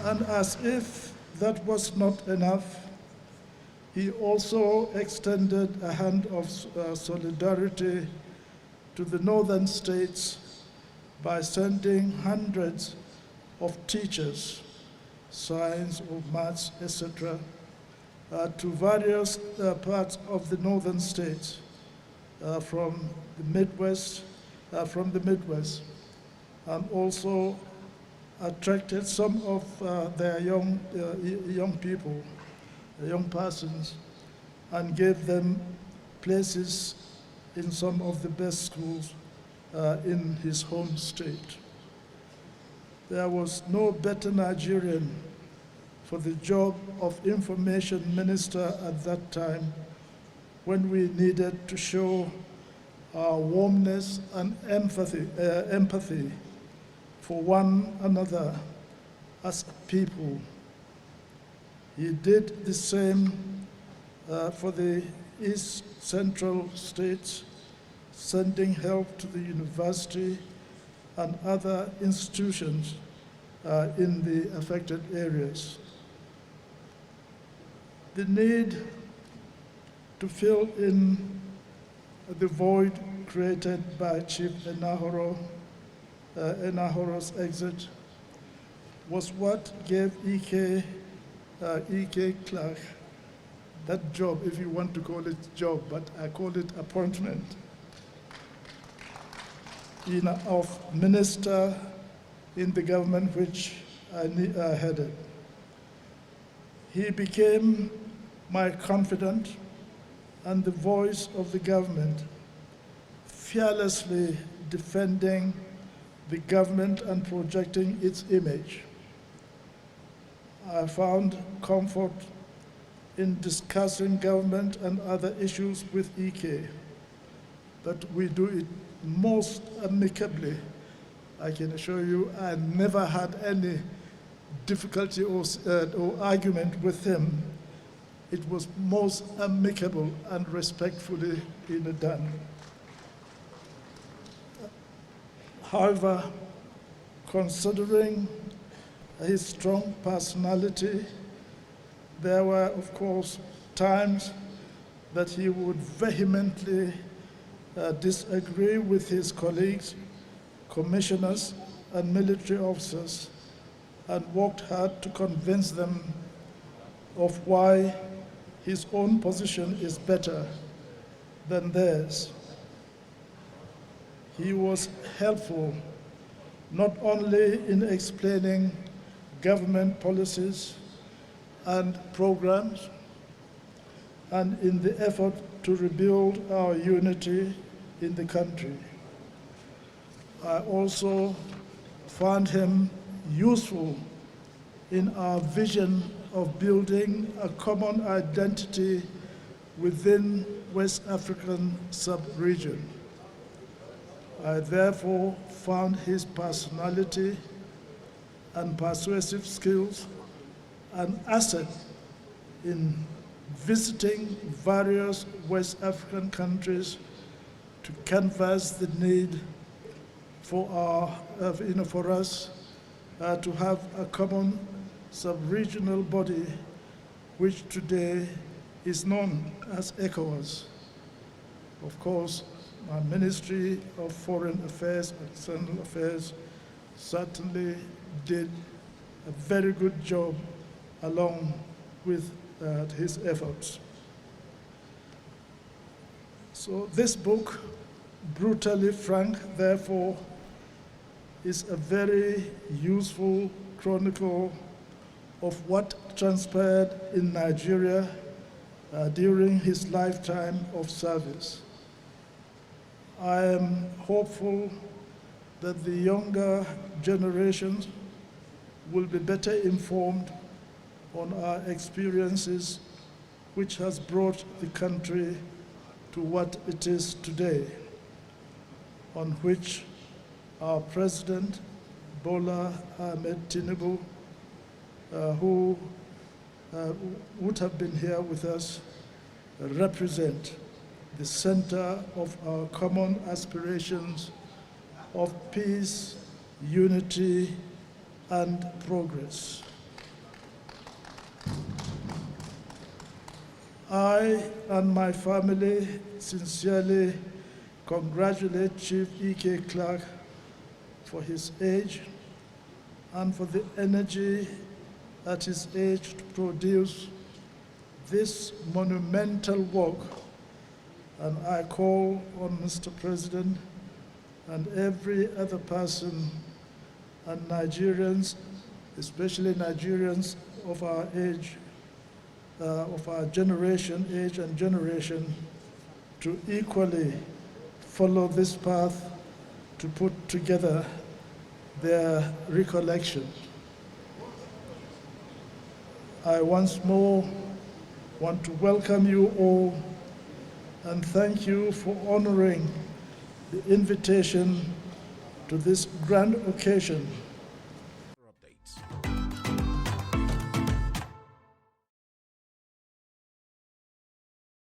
And as if that was not enough, he also extended a hand of solidarity to the northern states by sending hundreds of teachers, science or maths, etc., to various parts of the northern states from the Midwest, and also attracted some of their young people, young persons, and gave them places in some of the best schools in his home state. There was no better Nigerian for the job of information minister at that time, when we needed to show our warmness and empathy for one another as people. He did the same for the East Central states, sending help to the university and other institutions in the affected areas. The need to fill in the void created by Chief Enahoro's exit was what gave E.K. Clark that job, if you want to call it job, but I call it appointment, of minister in the government which I headed. He became my confidant and the voice of the government, fearlessly defending the government and projecting its image. I found comfort in discussing government and other issues with EK, but we do it most amicably. I can assure you I never had any difficulty or argument with him. It was most amicable and respectfully done. However, considering his strong personality, there were, of course, times that he would vehemently disagree with his colleagues, commissioners, and military officers, and worked hard to convince them of why his own position is better than theirs. He was helpful not only in explaining government policies and programs, and in the effort to rebuild our unity in the country. I also found him useful in our vision of building a common identity within West African sub-region. I therefore found his personality and persuasive skills an asset in visiting various West African countries to canvass the need for us to have a common sub-regional body, which today is known as ECOWAS. Of course, my Ministry of Foreign Affairs and External Affairs certainly did a very good job along with his efforts. So this book, Brutally Frank, therefore, is a very useful chronicle of what transpired in Nigeria during his lifetime of service. I am hopeful that the younger generations will be better informed on our experiences, which has brought the country to what it is today, on which our President, Bola Ahmed Tinubu, who would have been here with us, represent the center of our common aspirations of peace, unity, and progress. I and my family sincerely congratulate Chief E.K. Clark for his age and for the energy at his age to produce this monumental work. And I call on Mr. President and every other person and Nigerians, especially Nigerians of our age, of our generation, age and generation, to equally follow this path to put together their recollection. I once more want to welcome you all and thank you for honoring the invitation to this grand occasion